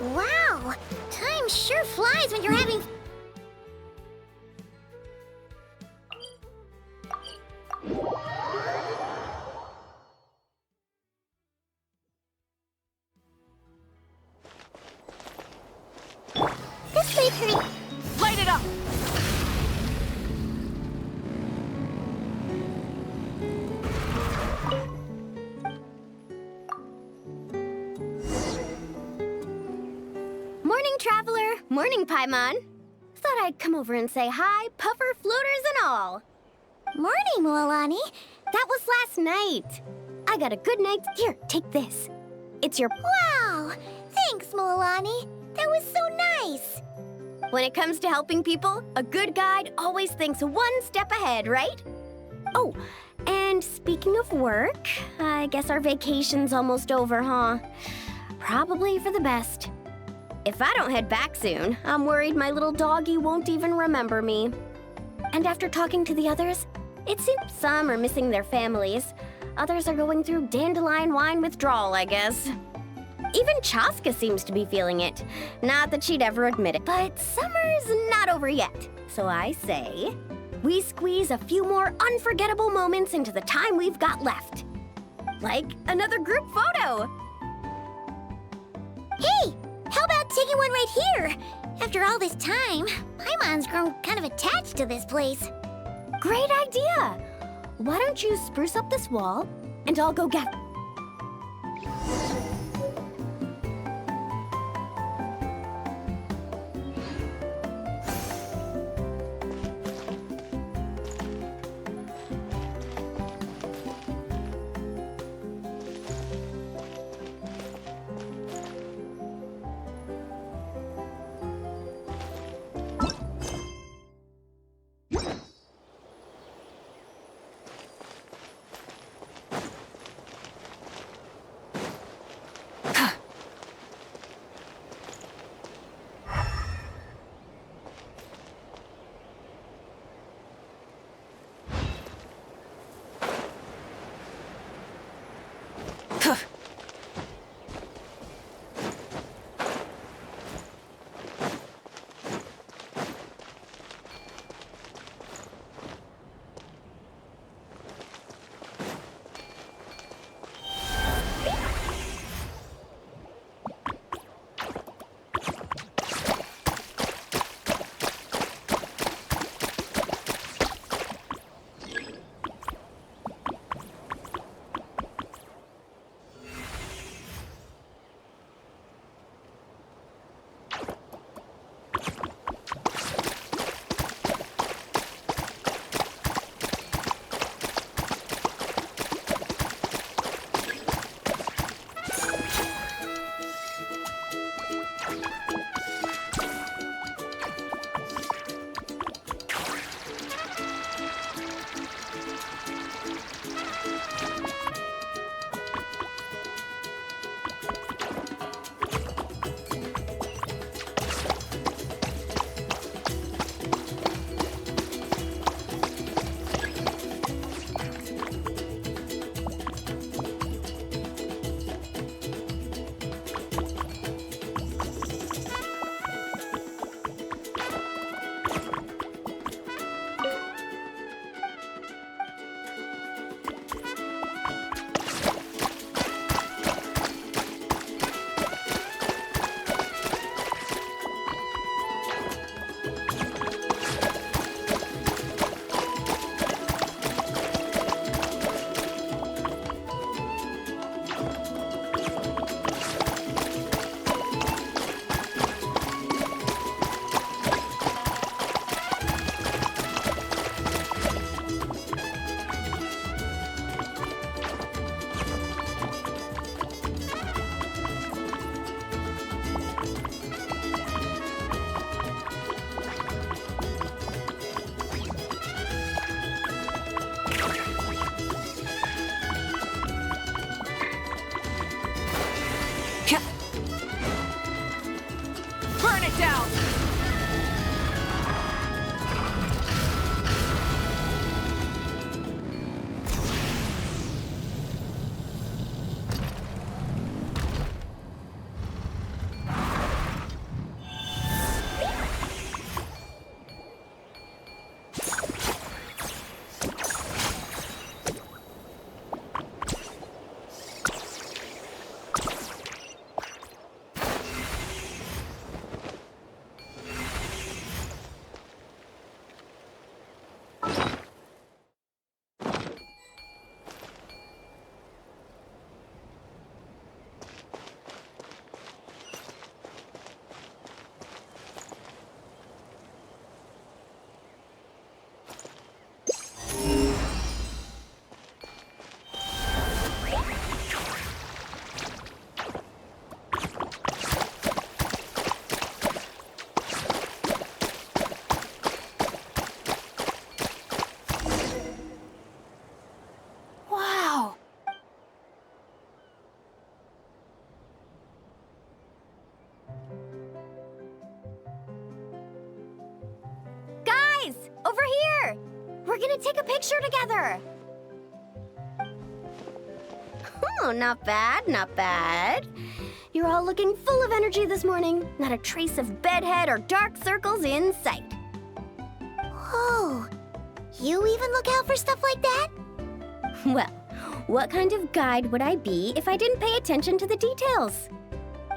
Wow! Time sure flies when you're having... This way, pretty... Light it up! Morning, traveler. Morning, Paimon. Thought I'd come over and say hi, puffer, floaters, and all. Morning, Mualani. That was last night. I got a good night's... Here, take this. It's your... Wow! Thanks, Mualani. That was so nice. When it comes to helping people, a good guide always thinks one step ahead, right? Oh, and speaking of work, I guess our vacation's almost over, huh? Probably for the best. If I don't head back soon, I'm worried my little doggy won't even remember me. And after talking to the others, it seems some are missing their families. Others are going through dandelion wine withdrawal, I guess. Even Chaska seems to be feeling it. Not that she'd ever admit it. But summer's not over yet. So I say, we squeeze a few more unforgettable moments into the time we've got left. Like another group photo. Hey! How about taking one right here? After all this time, Paimon's grown kind of attached to this place. Great idea! Why don't you spruce up this wall, and I'll go get... gonna take a picture together. Oh, not bad, not bad. You're all looking full of energy this morning. Not a trace of bedhead or dark circles in sight. Whoa, you even look out for stuff like that? Well, what kind of guide would I be if I didn't pay attention to the details?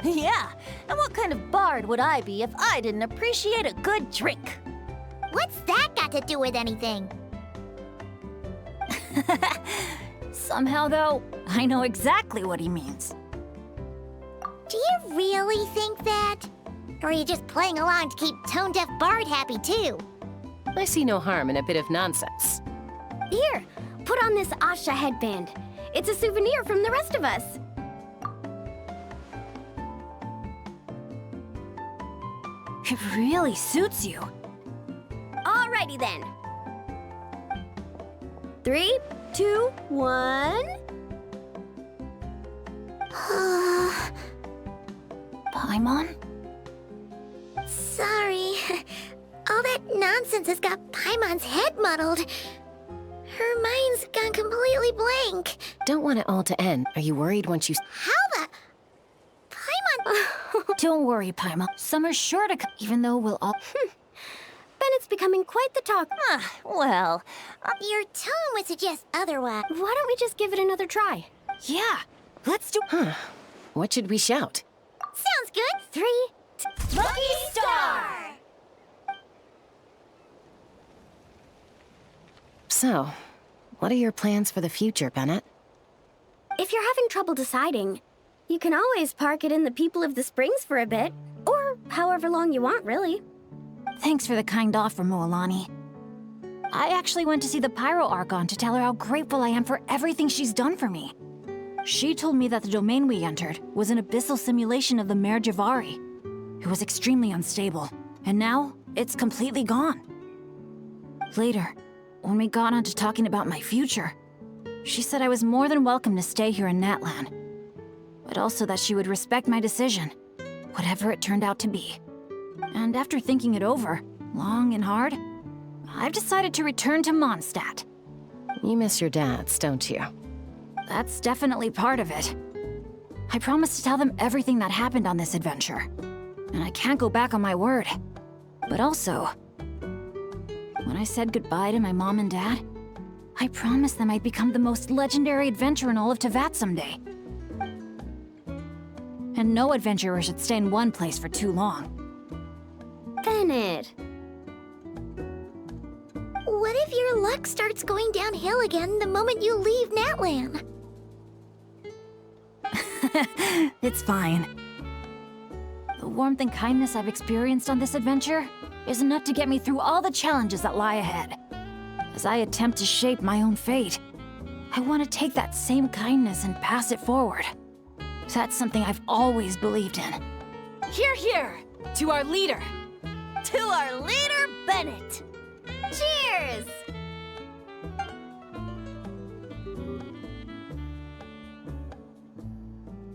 Yeah, and what kind of bard would I be if I didn't appreciate a good drink? What's that got to do with anything? Somehow, though, I know exactly what he means. Do you really think that? Or are you just playing along to keep tone-deaf Bard happy, too? I see no harm in a bit of nonsense. Here, put on this Asha headband. It's a souvenir from the rest of us. It really suits you. Alrighty then. 3, 2, 1. Paimon? Sorry. All that nonsense has got Paimon's head muddled. Her mind's gone completely blank. Don't want it all to end. Are you worried once you... How the... Paimon... Don't worry, Paimon. Summer's sure to come, even though we'll all... Bennett's becoming quite the talk. Well... Your tone would suggest otherwise. Why don't we just give it another try? Yeah, let's do... What should we shout? Sounds good. 3... Lucky Star! So, what are your plans for the future, Bennett? If you're having trouble deciding, you can always park it in the People of the Springs for a bit. Or however long you want, really. Thanks for the kind offer, Mualani. I actually went to see the Pyro Archon to tell her how grateful I am for everything she's done for me. She told me that the domain we entered was an abyssal simulation of the Mare Javari. It was extremely unstable, and now it's completely gone. Later, when we got on to talking about my future, she said I was more than welcome to stay here in Natlan, but also that she would respect my decision, whatever it turned out to be. And after thinking it over, long and hard, I've decided to return to Mondstadt. You miss your dads, don't you? That's definitely part of it. I promised to tell them everything that happened on this adventure, and I can't go back on my word. But also, when I said goodbye to my mom and dad, I promised them I'd become the most legendary adventurer in all of Teyvat someday. And no adventurer should stay in one place for too long. Bennett. What if your luck starts going downhill again the moment you leave Natlan? It's fine. The warmth and kindness I've experienced on this adventure is enough to get me through all the challenges that lie ahead. As I attempt to shape my own fate, I want to take that same kindness and pass it forward. That's something I've always believed in. Hear, hear! To our leader! To our leader, Bennett! Cheers!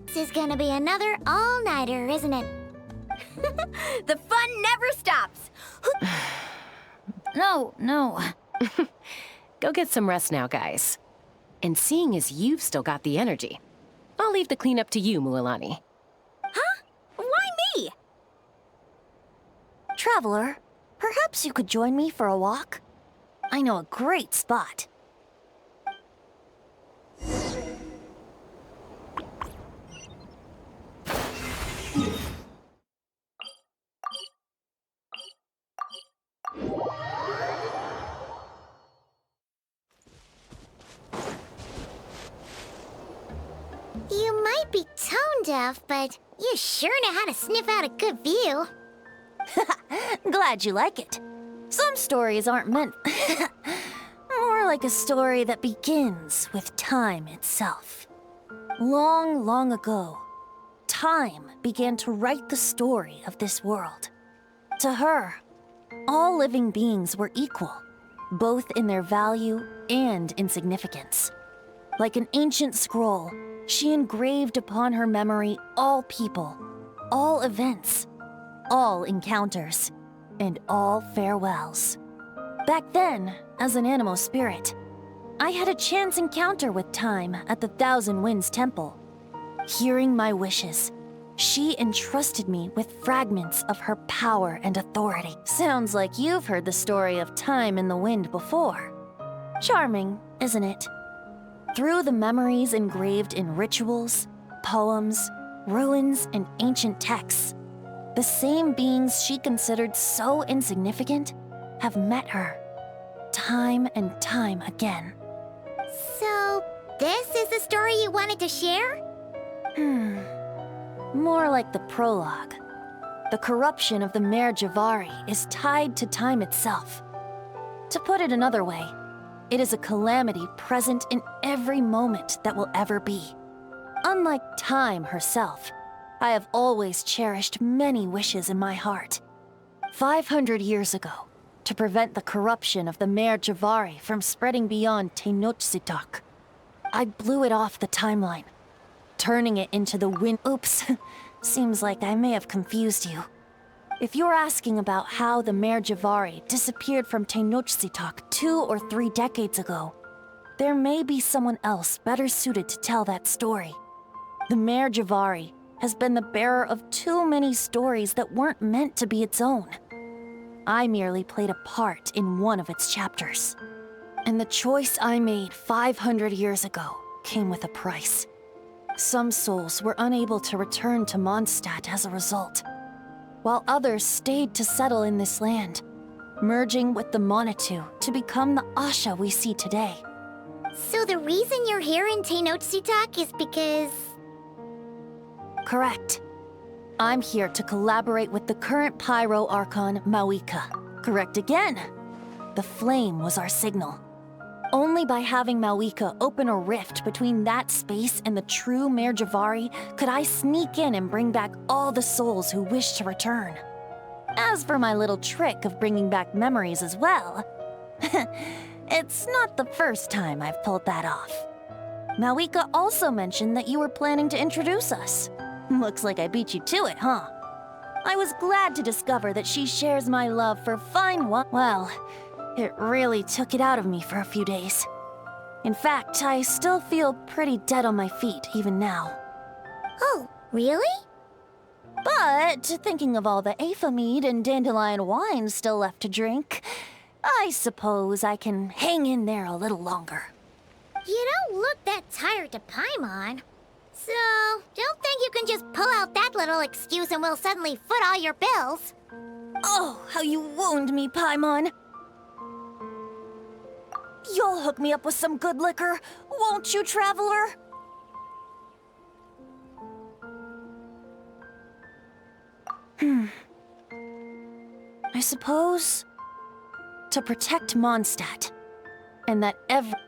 This is gonna be another all-nighter, isn't it? The fun never stops! No. Go get some rest now, guys. And seeing as you've still got the energy, I'll leave the cleanup to you, Mualani. Huh? Why me? Traveler, perhaps you could join me for a walk? I know a great spot. You might be tone-deaf, but you sure know how to sniff out a good view. Glad you like it. Some stories aren't meant... More like a story that begins with time itself. Long, long ago, time began to write the story of this world. To her, all living beings were equal, both in their value and in significance. Like an ancient scroll, she engraved upon her memory all people, all events, all encounters, and all farewells. Back then, as an animal spirit, I had a chance encounter with Time at the Thousand Winds Temple. Hearing my wishes, she entrusted me with fragments of her power and authority. Sounds like you've heard the story of Time in the Wind before. Charming, isn't it? Through the memories engraved in rituals, poems, ruins, and ancient texts, the same beings she considered so insignificant have met her, time and time again. So, this is the story you wanted to share? More like the prologue. The corruption of the Mare Javari is tied to time itself. To put it another way, it is a calamity present in every moment that will ever be. Unlike Time herself, I have always cherished many wishes in my heart. 500 years ago, to prevent the corruption of the Mare Javari from spreading beyond Tenochtitlan, I blew it off the timeline, turning it into the wind. Oops, seems like I may have confused you. If you're asking about how the Mare Javari disappeared from Tenochtitlan 2 or 3 decades ago, there may be someone else better suited to tell that story. The Mare Javari has been the bearer of too many stories that weren't meant to be its own. I merely played a part in one of its chapters. And the choice I made 500 years ago came with a price. Some souls were unable to return to Mondstadt as a result, while others stayed to settle in this land, merging with the Monitu to become the Asha we see today. So the reason you're here in Tenochtitlan is because... Correct. I'm here to collaborate with the current Pyro Archon, Mawika. Correct again. The flame was our signal. Only by having Mawika open a rift between that space and the true Mare Javari could I sneak in and bring back all the souls who wish to return. As for my little trick of bringing back memories as well, it's not the first time I've pulled that off. Mawika also mentioned that you were planning to introduce us. Looks like I beat you to it, huh? I was glad to discover that she shares my love for fine wine. Well, it really took it out of me for a few days. In fact, I still feel pretty dead on my feet even now. Oh, really? But thinking of all the Aether mead and dandelion wine still left to drink, I suppose I can hang in there a little longer. You don't look that tired to Paimon. So, don't think you can just pull out that little excuse and we'll suddenly foot all your bills. Oh, how you wound me, Paimon. You'll hook me up with some good liquor, won't you, traveler? I suppose to protect Mondstadt, and that every